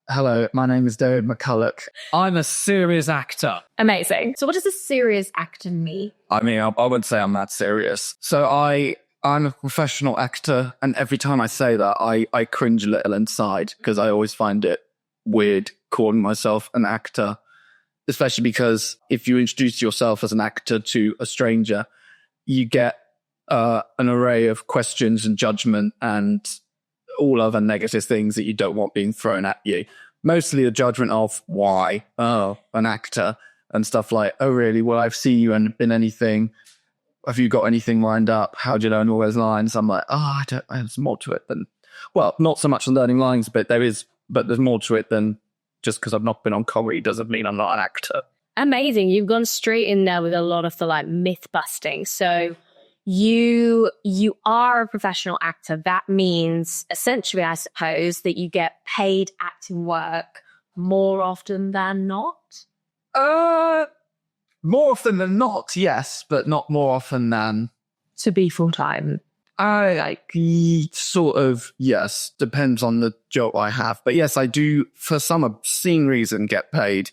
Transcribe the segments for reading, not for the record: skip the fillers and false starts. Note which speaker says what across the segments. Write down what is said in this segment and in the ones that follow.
Speaker 1: Hello, my name is David McCulloch. I'm a serious actor.
Speaker 2: Amazing. So what does a serious actor mean?
Speaker 1: I mean, I wouldn't say I'm that serious. So I'm a professional actor, and every time I say that, I cringe a little inside because I always find it weird calling myself an actor, especially because if you introduce yourself as an actor to a stranger, you get an array of questions and judgment and all other negative things that you don't want being thrown at you. Mostly the judgment of why, an actor and stuff like, oh really, well I've seen you in anything. Have you got anything lined up? How do you learn all those lines? I'm like, there's more to it than, well, not so much learning lines, but there's more to it than just because I've not been on comedy doesn't mean I'm not an actor.
Speaker 2: Amazing. You've gone straight in there with a lot of the myth busting. So you are a professional actor. That means essentially, I suppose, that you get paid acting work more often than not?
Speaker 1: More often than not, yes, but not more often than
Speaker 2: To be full-time.
Speaker 1: Sort of, yes. Depends on the job I have. But yes, I do, for some obscene reason, get paid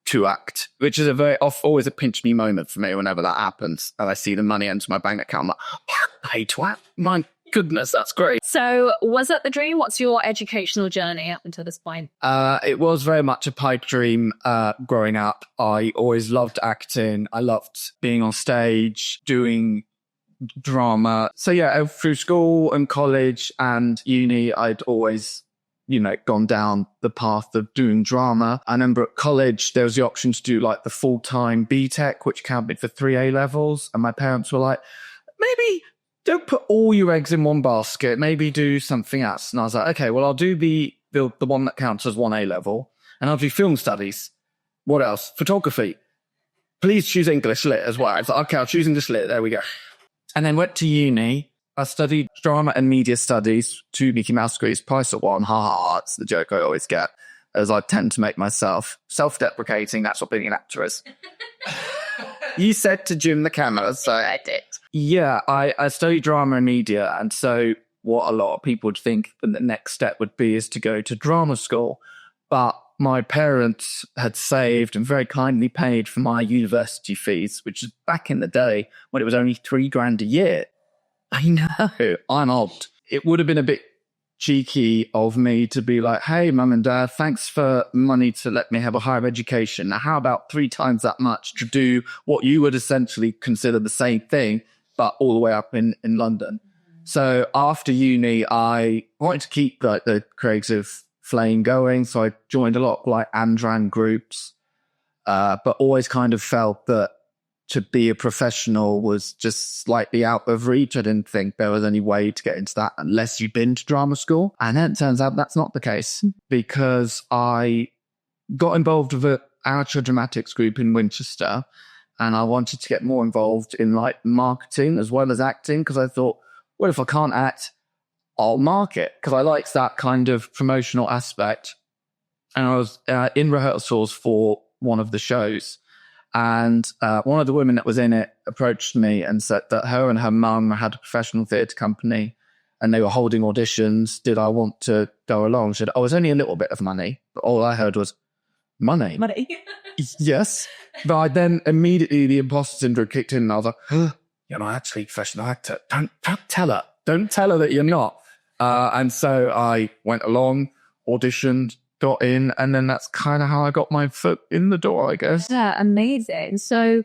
Speaker 1: to act, which is always a pinch me moment for me whenever that happens. And I see the money enter my bank account. I'm like, paid to act? My goodness, that's great.
Speaker 2: So was that the dream? What's your educational journey up until this point?
Speaker 1: It was very much a pipe dream growing up. I always loved acting. I loved being on stage, doing drama. So yeah, through school and college and uni, I'd always, gone down the path of doing drama. I remember at college, there was the option to do the full-time BTEC, which counted for 3 A levels. And my parents were like, maybe don't put all your eggs in one basket. Maybe do something else. And I was like, okay, well, I'll do the one that counts as 1 A level. And I'll do film studies. What else? Photography. Please choose English lit as well. I was like, okay, I'll choose English lit. There we go. And then went to uni. I studied drama and media studies, 2 Mickey Mouse degrees, price of 1. Ha ha ha. It's the joke I always get, as I tend to make myself self-deprecating. That's what being an actor is. You said to Jim the camera, so
Speaker 2: I did.
Speaker 1: Yeah, I studied drama and media, and so what a lot of people would think the next step would be is to go to drama school. But my parents had saved and very kindly paid for my university fees, which is back in the day when it was only $3,000 a year. I know, I'm old. It would have been a bit cheeky of me to be like, hey, mum and dad, thanks for money to let me have a higher education. Now, how about 3 times that much to do what you would essentially consider the same thing, but all the way up in London? So after uni, I wanted to keep the creative flame going. So I joined a lot of Andran groups, but always kind of felt that to be a professional was just slightly out of reach. I didn't think there was any way to get into that unless you'd been to drama school. And then it turns out that's not the case, because I got involved with an amateur dramatics group in Winchester, and I wanted to get more involved in marketing as well as acting, because I thought, well, if I can't act, I'll market, because I liked that kind of promotional aspect. And I was in rehearsals for one of the shows. And one of the women that was in it approached me and said that her and her mum had a professional theatre company and they were holding auditions. Did I want to go along? She said, it's only a little bit of money. But all I heard was, money?
Speaker 2: Money.
Speaker 1: Yes. But I then immediately, the imposter syndrome kicked in and I was like, you're not actually a professional actor. Don't tell her. Don't tell her that you're not. And so I went along, auditioned, got in, and then that's kind of how I got my foot in the door, I guess.
Speaker 2: Yeah, amazing. So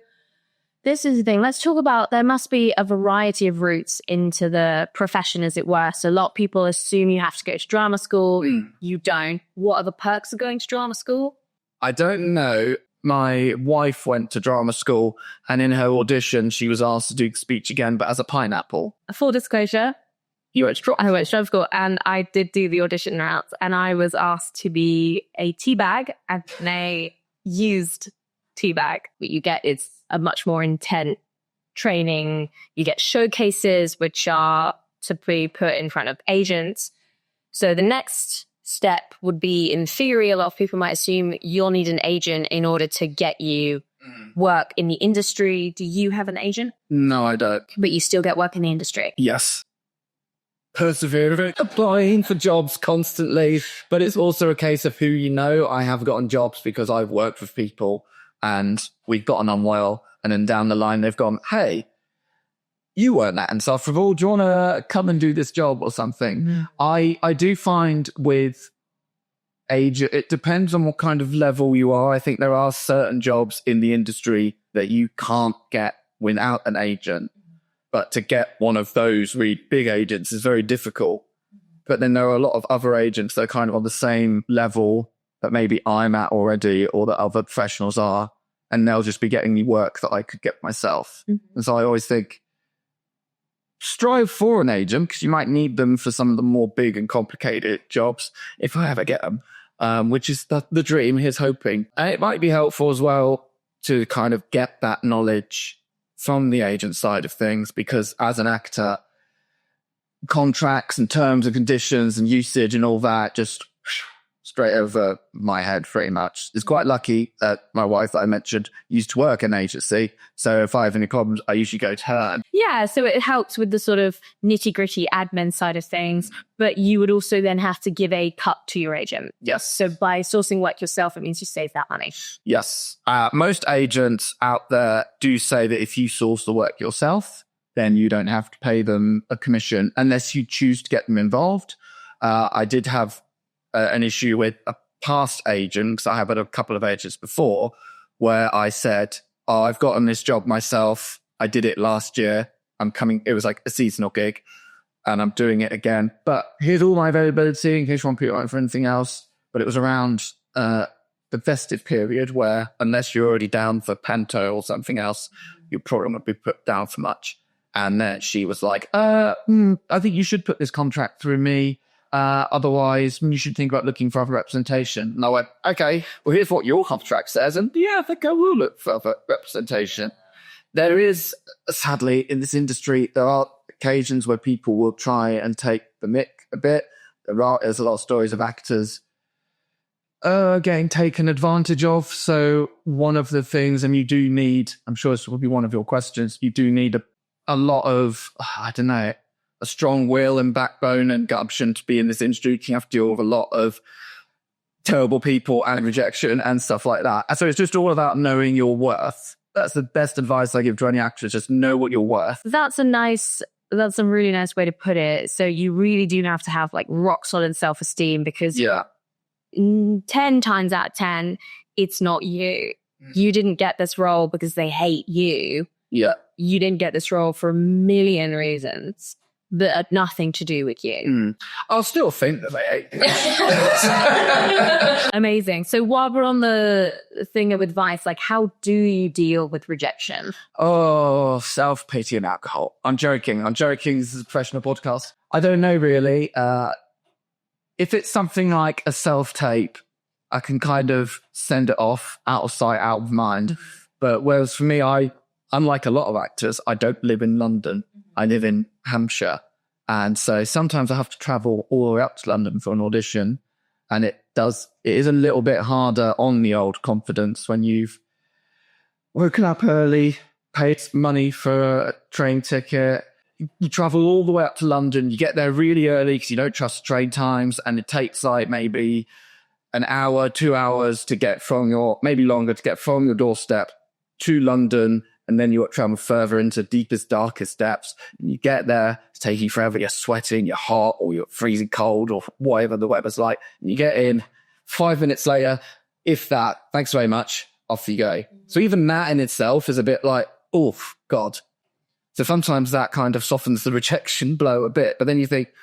Speaker 2: this is the thing. Let's talk about, there must be a variety of routes into the profession, as it were. So a lot of people assume you have to go to drama school. You don't. What are the perks of going to drama school?
Speaker 1: I don't know. My wife went to drama school, and in her audition, she was asked to do speech again, but as a pineapple.
Speaker 2: Full disclosure,
Speaker 1: you went to drama?
Speaker 2: I went to drama school, and I did do the audition routes, and I was asked to be a tea bag, and a used tea bag. What you get is a much more intense training. You get showcases, which are to be put in front of agents. So the next step would be, in theory, a lot of people might assume you'll need an agent in order to get you work in the industry. Do you have an agent?
Speaker 1: No, I don't.
Speaker 2: But you still get work in the industry?
Speaker 1: Yes. persevering, applying for jobs constantly. But it's also a case of who you know. I have gotten jobs because I've worked with people and we've gotten on well. And then down the line, they've gone, hey, you weren't that insufferable. Do you want to come and do this job or something? Mm. I do find with age, it depends on what kind of level you are. I think there are certain jobs in the industry that you can't get without an agent. But to get one of those really big agents is very difficult. But then there are a lot of other agents that are kind of on the same level that maybe I'm at already or that other professionals are. And they'll just be getting me work that I could get myself. Mm-hmm. And so I always think, strive for an agent because you might need them for some of the more big and complicated jobs if I ever get them, which is the dream. Here's hoping. And it might be helpful as well to kind of get that knowledge from the agent side of things, because as an actor, contracts and terms and conditions and usage and all that just straight over my head pretty much. It's quite lucky that my wife that I mentioned used to work in an agency. So if I have any problems, I usually go to her.
Speaker 2: Yeah, so it helps with the sort of nitty-gritty admin side of things, but you would also then have to give a cut to your agent.
Speaker 1: Yes.
Speaker 2: So by sourcing work yourself, it means you save that money.
Speaker 1: Yes. Most agents out there do say that if you source the work yourself, then you don't have to pay them a commission unless you choose to get them involved. I did have an issue with a past agent, because I have had a couple of agents before, where I said, oh, I've gotten this job myself. I did it last year. It was like a seasonal gig and I'm doing it again. But here's all my availability in case you want to put it on for anything else. But it was around the festive period where unless you're already down for Panto or something else, you're probably not going to be put down for much. And then she was like, I think you should put this contract through me. Otherwise, you should think about looking for other representation. And I went, okay, well, here's what your contract says. And yeah, I think I will look for other representation. There is, sadly, in this industry, there are occasions where people will try and take the mick a bit. There's a lot of stories of actors getting taken advantage of. So one of the things, and you do need, I'm sure this will be one of your questions, you do need a lot of, I don't know, a strong will and backbone and gumption to be in this industry. You have to deal with a lot of terrible people and rejection and stuff like that. And so it's just all about knowing your worth. That's the best advice I give to any actors. Just know what you're worth.
Speaker 2: That's a really nice way to put it. So you really do have to have like rock solid self-esteem, because 10 times out of 10, it's not you. You didn't get this role because they hate you.
Speaker 1: Yeah.
Speaker 2: You didn't get this role for a million reasons that had nothing to do with you.
Speaker 1: I'll still think that they hate me.
Speaker 2: Amazing. So while we're on the thing of advice, like how do you deal with rejection?
Speaker 1: Oh, self-pity and alcohol. I'm joking. This is a professional podcast. I don't know really. If it's something like a self-tape, I can kind of send it off, out of sight, out of mind. But whereas for me, unlike a lot of actors, I don't live in London. I live in Hampshire. And so sometimes I have to travel all the way up to London for an audition. And it is a little bit harder on the old confidence when you've woken up early, paid money for a train ticket. You travel all the way up to London. You get there really early because you don't trust train times. And it takes like maybe an hour, 2 hours to get maybe longer to get from your doorstep to London. And then you got to travel further into deepest, darkest depths. And you get there, it's taking forever. You're sweating, you're hot, or you're freezing cold, or whatever the weather's like. And you get in 5 minutes later, if that, thanks very much, off you go. So even that in itself is a bit like, oh, God. So sometimes that kind of softens the rejection blow a bit. But then you think,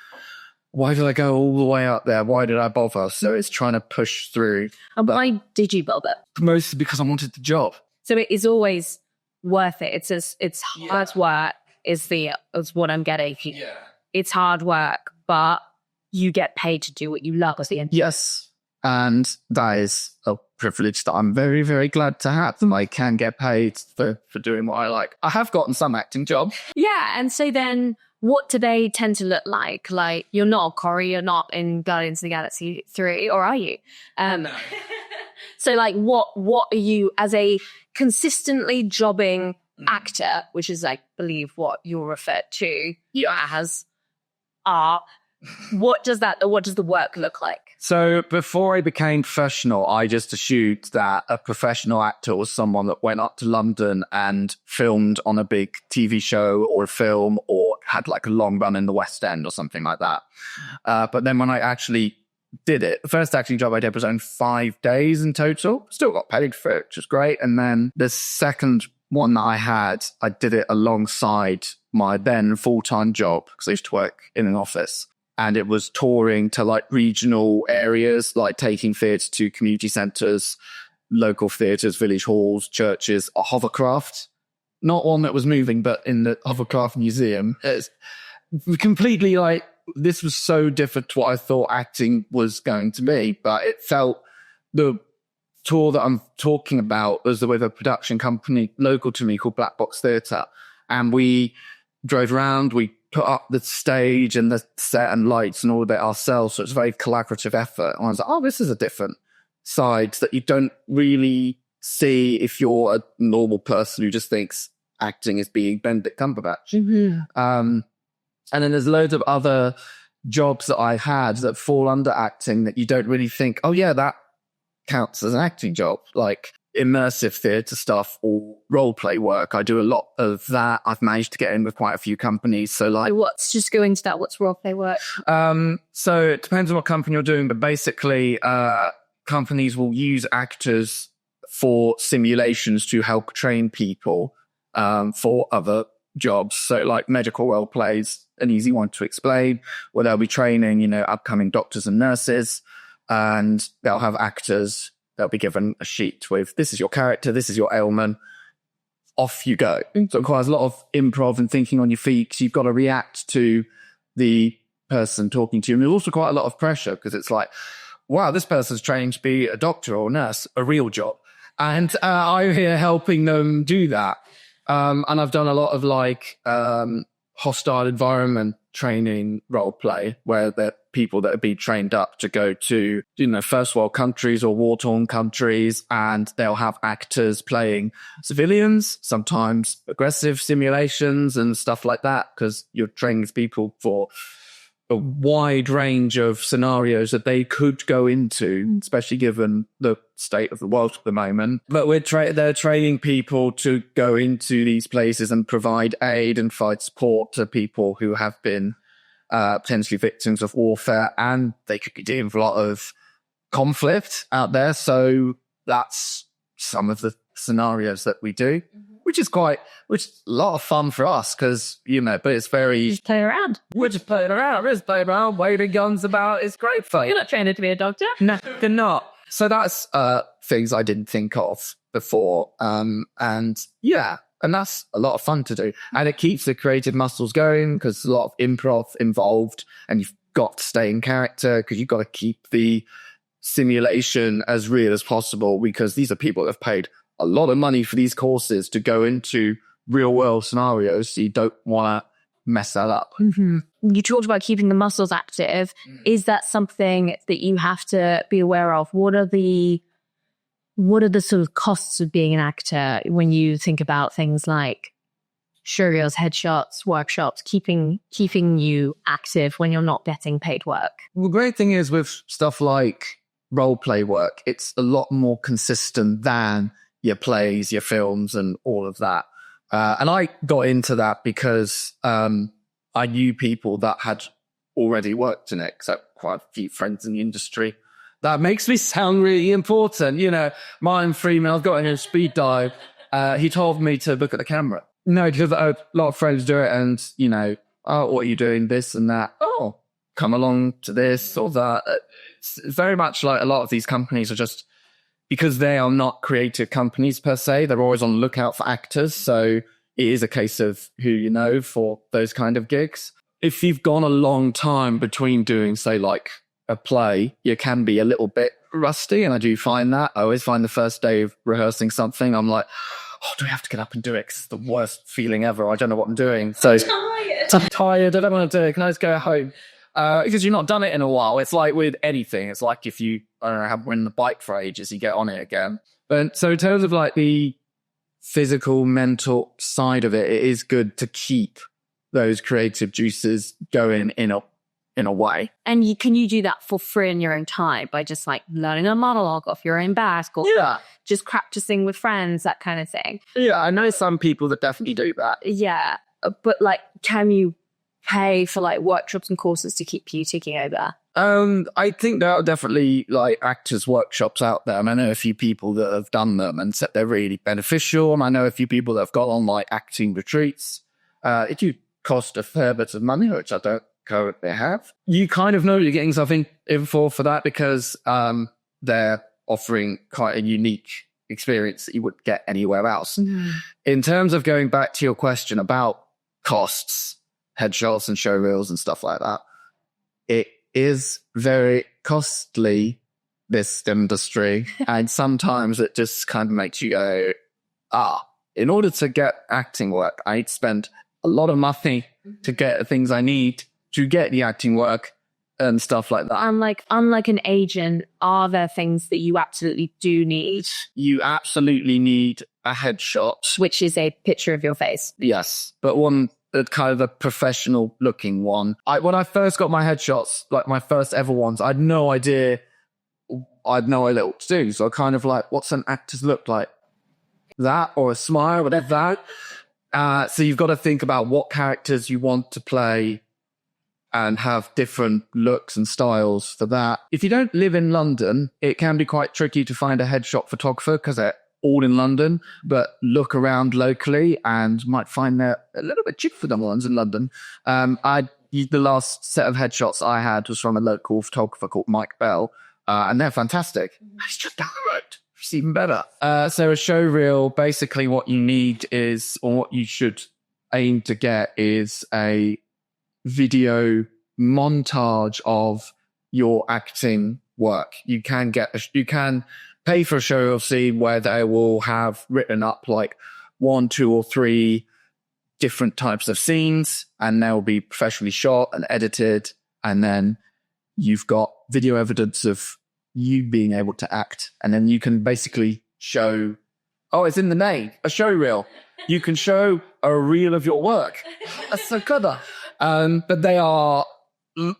Speaker 1: why did I go all the way up there? Why did I bother? So it's trying to push through.
Speaker 2: And why did you bother?
Speaker 1: Mostly because I wanted the job.
Speaker 2: So it is always worth it. It's hard work is what I'm getting. Yeah. It's hard work, but you get paid to do what you love at the end.
Speaker 1: Yes. And that is a privilege that I'm very, very glad to have. I can get paid for doing what I like. I have gotten some acting jobs.
Speaker 2: Yeah. And so then what do they tend to look like? Like, you're not Corey, you're not in Guardians of the Galaxy 3, or are you? No. So like what are you as a consistently jobbing actor, which is I believe what you're referred to as, are. What does the work look like?
Speaker 1: So before I became professional, I just assumed that a professional actor was someone that went up to London and filmed on a big TV show or a film or had like a long run in the West End or something like that. But then when I actually did it, the first acting job I did was only 5 days in total. Still got paid for it, which was great. And then the second one that I did it alongside my then full-time job because I used to work in an office. And it was touring to like regional areas, like taking theatre to community centres, local theatres, village halls, churches, a hovercraft. Not one that was moving, but in the hovercraft museum. It's completely like, this was so different to what I thought acting was going to be. But it felt, the tour that I'm talking about was with a production company local to me called Black Box Theatre. And we drove around, we put up the stage and the set and lights and all of it ourselves. So it's a very collaborative effort. And I was like, oh, this is a different side that you don't really see if you're a normal person who just thinks acting is being Benedict Cumberbatch. Mm-hmm. And then there's loads of other jobs that I had that fall under acting that you don't really think, oh yeah, that counts as an acting job. Like immersive theatre stuff or role play work. I do a lot of that. I've managed to get in with quite a few companies. So like,
Speaker 2: just go into that. What's role play work?
Speaker 1: So it depends on what company you're doing, but basically companies will use actors for simulations to help train people for other jobs. So like medical role plays, an easy one to explain, where they'll be training, upcoming doctors and nurses, and they'll have actors. They'll be given a sheet with, this is your character, this is your ailment, off you go. So it requires a lot of improv and thinking on your feet because you've got to react to the person talking to you. And there's also quite a lot of pressure because it's like, wow, this person's training to be a doctor or a nurse, a real job. And I'm here helping them do that. And I've done a lot of like hostile environment training role play where the people that have been trained up to go to, first world countries or war-torn countries, and they'll have actors playing civilians, sometimes aggressive simulations and stuff like that, because you're training people for a wide range of scenarios that they could go into, especially given the state of the world at the moment. But they're training people to go into these places and provide aid and provide support to people who have been potentially victims of warfare, and they could be dealing with a lot of conflict out there. So that's some of the scenarios that we do, which is a lot of fun for us because, but it's very...
Speaker 2: Just play around.
Speaker 1: We're just playing around. We're just playing around, waving guns about. It's great fun.
Speaker 2: You're not training to be a doctor.
Speaker 1: No, they're not. So that's things I didn't think of before. And that's a lot of fun to do. And it keeps the creative muscles going because there's a lot of improv involved and you've got to stay in character because you've got to keep the simulation as real as possible because these are people that have paid a lot of money for these courses to go into real world scenarios. So you don't want to mess that up.
Speaker 2: Mm-hmm. You talked about keeping the muscles active. Is that something that you have to be aware of? What are the sort of costs of being an actor when you think about things like showreels, headshots, workshops, keeping you active when you're not getting paid work?
Speaker 1: Well, the great thing is with stuff like role play work, it's a lot more consistent than your plays, your films, and all of that. And I got into that because I knew people that had already worked in it, because I have quite a few friends in the industry. That makes me sound really important. Martin Freeman, I've got in a speed dive. He told me to look at the camera. No, because a lot of friends do it and, oh, what are you doing? This and that. Oh, come along to this or that. It's very much like a lot of these companies are just, because they are not creative companies per se, they're always on the lookout for actors. So it is a case of who you know for those kind of gigs. If you've gone a long time between doing, say, like a play, you can be a little bit rusty. And I do find that. I always find the first day of rehearsing something, I'm like, oh, do I have to get up and do it? 'Cause it's the worst feeling ever. I don't know what I'm doing. So I'm tired. I don't want to do it. Can I just go home? Because you've not done it in a while. It's like with anything. It's like if you, I don't know, have ridden the bike for ages, you get on it again. But so in terms of like the physical, mental side of it, it is good to keep those creative juices going in a in a way.
Speaker 2: And can you do that for free in your own time by just like learning a monologue off your own back or just practicing with friends, that kind of thing?
Speaker 1: Yeah, I know some people that definitely do that.
Speaker 2: Yeah. But like, can you pay for like workshops and courses to keep you ticking over?
Speaker 1: I think there are definitely like actors workshops out there, and I know a few people that have done them and said they're really beneficial. And I know a few people that have gone on like acting retreats. It do cost a fair bit of money, which I don't currently have. You kind of know you're getting something in for that because they're offering quite a unique experience that you wouldn't get anywhere else. In terms of going back to your question about costs, headshots and showreels and stuff like that, it is very costly, this industry. And sometimes it just kind of makes you go, in order to get acting work, I need to spend a lot of money to get the things I need to get the acting work and stuff like that.
Speaker 2: Unlike an agent, are there things that you absolutely do need?
Speaker 1: You absolutely need a headshot.
Speaker 2: Which is a picture of your face.
Speaker 1: Yes, but one kind of a professional looking one. When I first got my headshots, like my first ever ones, I had no idea what to do. So I kind of like, what's an actor's look like? That or a smile, whatever that. So you've got to think about what characters you want to play and have different looks and styles for that. If you don't live in London, it can be quite tricky to find a headshot photographer because they're all in London, but look around locally and might find they're a little bit cheap for the ones in London. The last set of headshots I had was from a local photographer called Mike Bell, and they're fantastic. It's just down the road. It's even better. So a showreel, basically what you need is, or what you should aim to get is a video montage of your acting work. You can pay for a showreel scene where they will have written up like 1, 2, or 3 different types of scenes, and they'll be professionally shot and edited. And then you've got video evidence of you being able to act. And then you can basically show, it's in the name, a showreel. You can show a reel of your work. That's so clever. But they are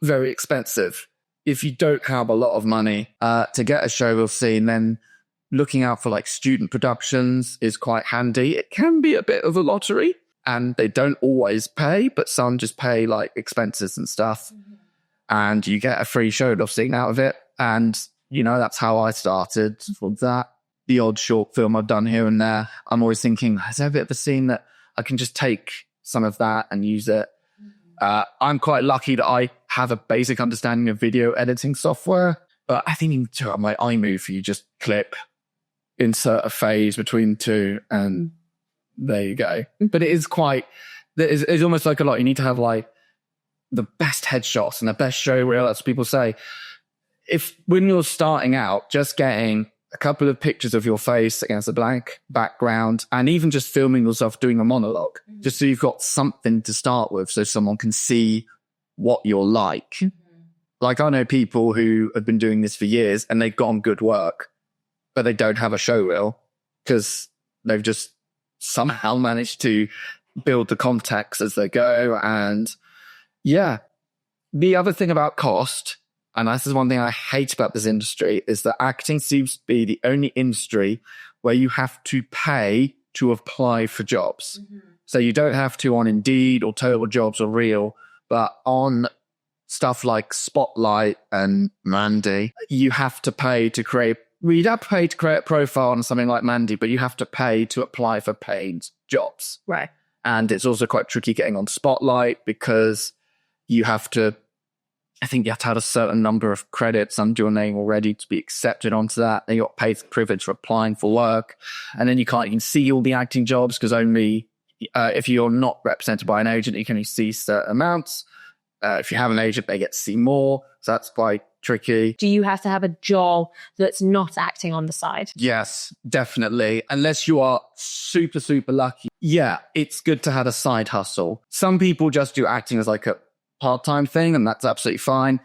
Speaker 1: very expensive. If you don't have a lot of money to get a showreel scene, then looking out for like student productions is quite handy. It can be a bit of a lottery and they don't always pay, but some just pay like expenses and stuff. And you get a free showreel scene out of it. And, that's how I started for that. The odd short film I've done here and there, I'm always thinking, is there a bit of a scene that I can just take some of that and use it? I'm quite lucky that I have a basic understanding of video editing software, but I think even on my iMovie, you just clip, insert a phase between 2, and there you go. But it's almost like a lot. You need to have like the best headshots and the best showreel, as people say. When you're starting out, just getting a couple of pictures of your face against a blank background, and even just filming yourself doing a monologue, just so you've got something to start with so someone can see what you're like. Like, I know people who have been doing this for years and they've gotten good work, but they don't have a showreel because they've just somehow managed to build the contacts as they go. And the other thing about cost, and this is one thing I hate about this industry, is that acting seems to be the only industry where you have to pay to apply for jobs. So you don't have to on Indeed or Total Jobs or Reel, but on stuff like Spotlight and Mandy, you have to pay to create. You'd have to pay to create a profile on something like Mandy, but you have to pay to apply for paid jobs.
Speaker 2: Right.
Speaker 1: And it's also quite tricky getting on Spotlight because you have to, I think you have to have a certain number of credits under your name already to be accepted onto that. Then you got paid the privilege for applying for work. And then you can't even see all the acting jobs because only if you're not represented by an agent, you can only see certain amounts. If you have an agent, they get to see more. So that's quite tricky.
Speaker 2: Do you have to have a job that's not acting on the side?
Speaker 1: Yes, definitely. Unless you are super, super lucky. Yeah, it's good to have a side hustle. Some people just do acting as like a part-time thing, and that's absolutely fine.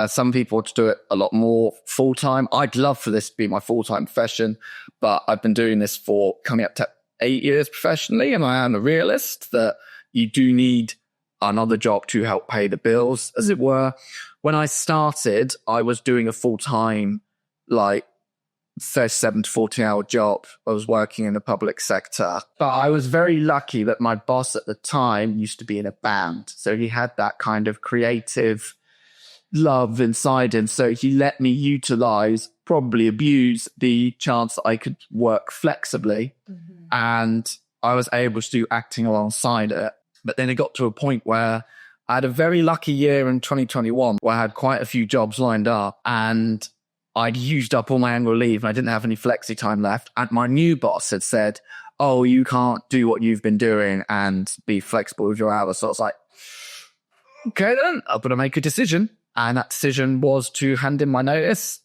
Speaker 1: Some people want to do it a lot more full-time. I'd love for this to be my full-time profession, but I've been doing this for coming up to 8 years professionally, and I am a realist that you do need another job to help pay the bills, as it were. When I started, I was doing a full-time, like 37 to 40-hour job. I was working in the public sector. But I was very lucky that my boss at the time used to be in a band. So he had that kind of creative love inside him. So he let me utilize, probably abuse, the chance that I could work flexibly. Mm-hmm. And I was able to do acting alongside it. But then it got to a point where I had a very lucky year in 2021 where I had quite a few jobs lined up and I'd used up all my annual leave and I didn't have any flexi time left. And my new boss had said, oh, you can't do what you've been doing and be flexible with your hours. So I was like, okay, then I've got to make a decision. And that decision was to hand in my notice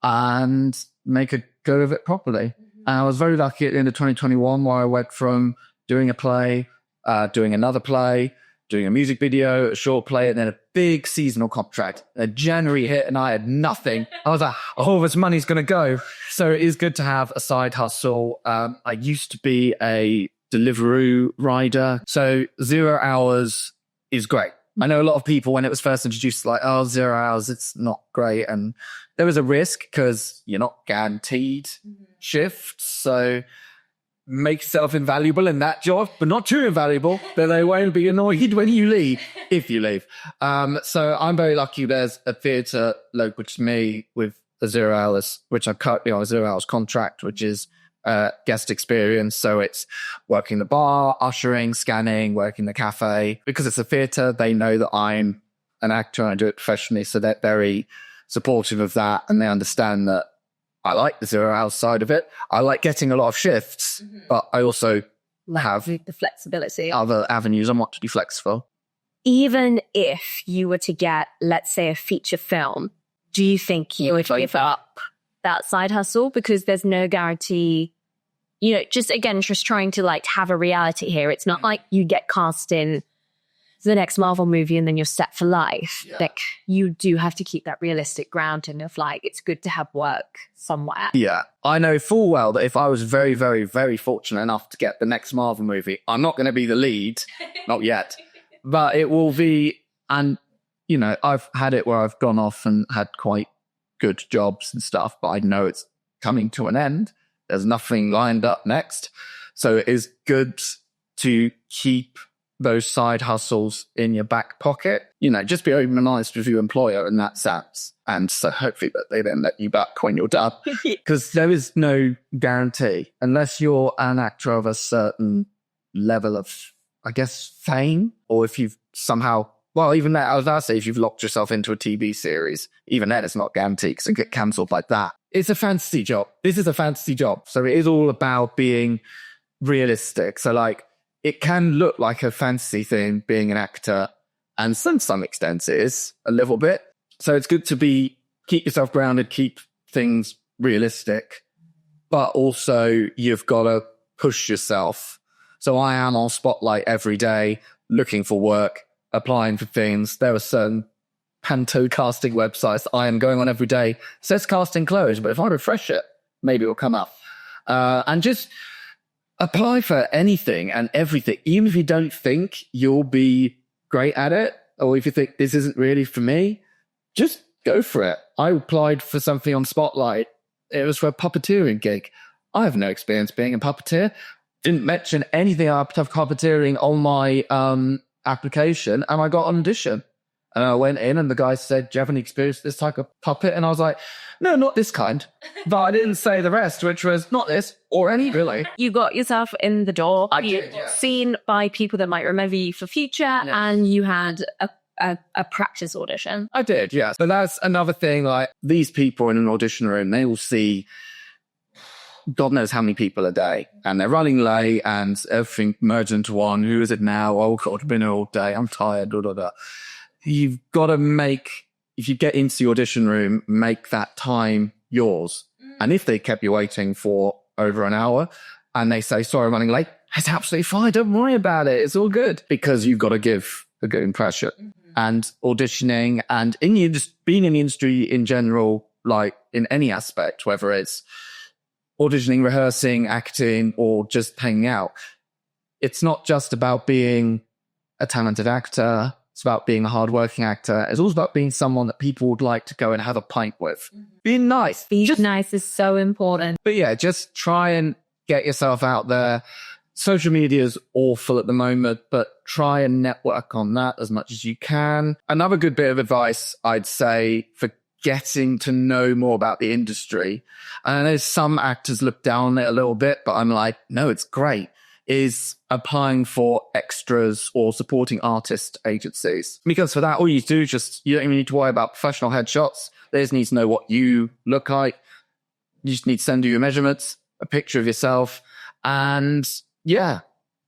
Speaker 1: and make a go of it properly. Mm-hmm. And I was very lucky at the end of 2021 where I went from doing a play, doing another play, doing a music video, a short play, and then a big seasonal contract. January hit and I had nothing. I was like, oh, this money's going to go. So it is good to have a side hustle. I used to be a Deliveroo rider. So 0 hours is great. I know a lot of people, when it was first introduced, like, oh, 0 hours, it's not great. And there was a risk because you're not guaranteed shifts. So make yourself invaluable in that job, but not too invaluable that they won't be annoyed when you leave, if you leave. So I'm very lucky there's a theatre local to me with a 0 hours, which I'm currently on a 0 hours contract, which is guest experience. So it's working the bar, ushering, scanning, working the cafe. Because it's a theatre, they know that I'm an actor and I do it professionally. So they're very supportive of that. And they understand that I like the 0 hours side of it. I like getting a lot of shifts, but I also have
Speaker 2: the flexibility,
Speaker 1: other avenues I want to be flexible.
Speaker 2: Even if you were to get, let's say, a feature film, do you think you would give up that side hustle? Because there's no guarantee, just trying to like have a reality here. It's not like you get cast in the next Marvel movie and then you're set for life. Yeah. Like you do have to keep that realistic grounding of like, it's good to have work somewhere.
Speaker 1: Yeah. I know full well that if I was very, very, very fortunate enough to get the next Marvel movie, I'm not going to be the lead. Not yet. But it will be, and I've had it where I've gone off and had quite good jobs and stuff, but I know it's coming to an end. There's nothing lined up next. So it is good to keep those side hustles in your back pocket. Just be open and honest with your employer in that sense. And so hopefully that they then let you back when you're done. Because there is no guarantee unless you're an actor of a certain level of, I guess, fame, or if you've somehow, well, even that, I was about to say, if you've locked yourself into a TV series, even then it's not guaranteed because it get cancelled like that. It's a fantasy job. This is a fantasy job. So it is all about being realistic. So like, it can look like a fantasy thing being an actor, and to some extent it is a little bit. So it's good to keep yourself grounded, keep things realistic, but also you've got to push yourself. So I am on Spotlight every day, looking for work, applying for things. There are certain panto casting websites that I am going on every day. It says casting closed, but if I refresh it, maybe it will come up. And just apply for anything and everything, even if you don't think you'll be great at it, or if you think this isn't really for me, just go for it. I applied for something on Spotlight. It was for a puppeteering gig. I have no experience being a puppeteer. Didn't mention anything about puppeteering on my application, and I got an audition. And I went in and the guy said, do you have any experience with this type of puppet? And I was like, no, not this kind. But I didn't say the rest, which was not this or any, really.
Speaker 2: You got yourself in the door.
Speaker 1: I did, yeah.
Speaker 2: Seen by people that might remember you for future, yes. And you had a practice audition.
Speaker 1: I did, yeah. So that's another thing, like these people in an audition room, they will see God knows how many people a day, and they're running late and everything merged into one. Who is it now? Oh God, I've been here all day. I'm tired. Blah, blah, blah. You've got to if you get into the audition room, make that time yours. And if they kept you waiting for over an hour and they say, sorry, I'm running late, it's absolutely fine. Don't worry about it. It's all good, because you've got to give a good impression. And auditioning and being in the industry in general, like in any aspect, whether it's auditioning, rehearsing, acting, or just hanging out, it's not just about being a talented actor. It's about being a hardworking actor. It's also about being someone that people would like to go and have a pint with. Being nice.
Speaker 2: Being nice is so important.
Speaker 1: But yeah, just try and get yourself out there. Social media is awful at the moment, but try and network on that as much as you can. Another good bit of advice, I'd say, for getting to know more about the industry, and I know some actors look down on it a little bit, but I'm like, no, it's great, is applying for extras or supporting artist agencies. Because for that, all you do is you don't even need to worry about professional headshots. They just need to know what you look like. You just need to send you your measurements, a picture of yourself, and yeah,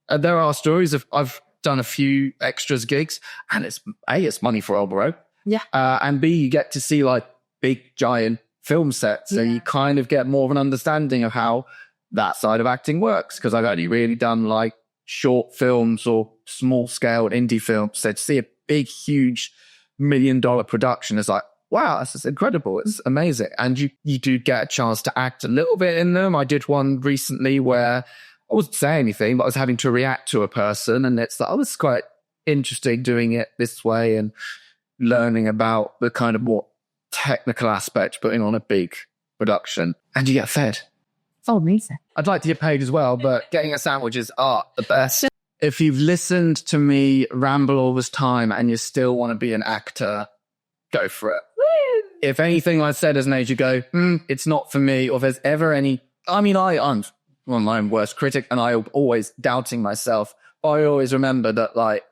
Speaker 1: there are stories of I've done a few extras gigs, and it's money for old bro.
Speaker 2: Yeah.
Speaker 1: And B, you get to see like big giant film sets, and you kind of get more of an understanding of how that side of acting works. Because I've only really done like short films or small scale indie films. So to see a big, huge $1 million production is like, wow, this is incredible. It's amazing. And you do get a chance to act a little bit in them. I did one recently where I wasn't saying anything, but I was having to react to a person. And it's like, oh, it's quite interesting doing it this way and learning about the kind of more technical aspect, putting on a big production. And you get fed.
Speaker 2: Oh, amazing.
Speaker 1: I'd like to get paid as well, but getting a sandwich is the best. If you've listened to me ramble all this time and you still want to be an actor, go for it.
Speaker 2: Woo!
Speaker 1: If anything I said as an age, you go, it's not for me, or if there's ever any, I'm my worst critic, and I'm always doubting myself. I always remember that, like,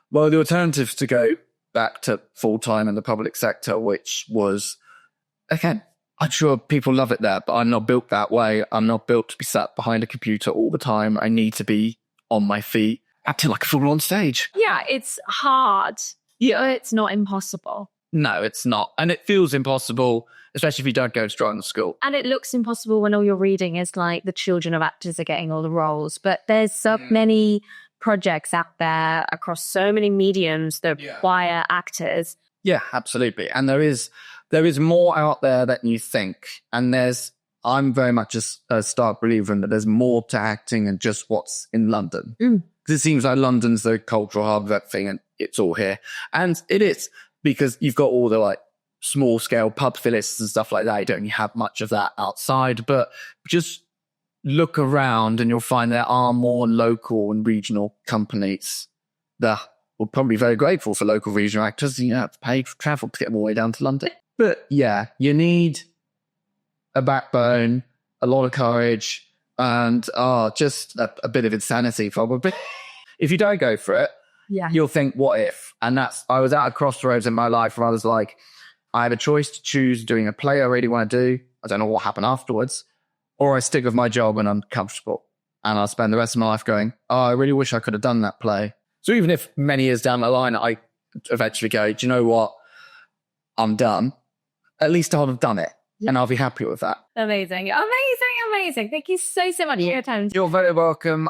Speaker 1: well, the alternative to go back to full-time in the public sector, which was, again, I'm sure people love it there, but I'm not built that way. I'm not built to be sat behind a computer all the time. I need to be on my feet, acting like a fool on stage.
Speaker 2: Yeah, it's hard. Yeah, it's not impossible.
Speaker 1: No, it's not. And it feels impossible, especially if you don't go to drama school.
Speaker 2: And it looks impossible when all you're reading is like the children of actors are getting all the roles. But there's so many projects out there across so many mediums that require actors.
Speaker 1: Yeah, absolutely. And there is more out there than you think. And I'm very much a stark believer in that there's more to acting than just what's in London. Because it seems like London's the cultural hub of that thing, and it's all here. And it is, because you've got all the like small scale pub fillets and stuff like that. You don't really have much of that outside, but just look around and you'll find there are more local and regional companies that will probably be very grateful for local regional actors. You have to pay for travel to get them all the way down to London. But yeah, you need a backbone, a lot of courage, and just a bit of insanity probably. If you don't go for it, you'll think, what if? And I was at a crossroads in my life where I was like, I have a choice to choose doing a play I really want to do. I don't know what happened afterwards. Or I stick with my job and I'm comfortable. And I'll spend the rest of my life going, I really wish I could have done that play. So even if many years down the line, I eventually go, do you know what? I'm done. At least I'll have done it. Yeah. And I'll be happy with that.
Speaker 2: Amazing. Amazing. Thank you so much for your time.
Speaker 1: You're very welcome.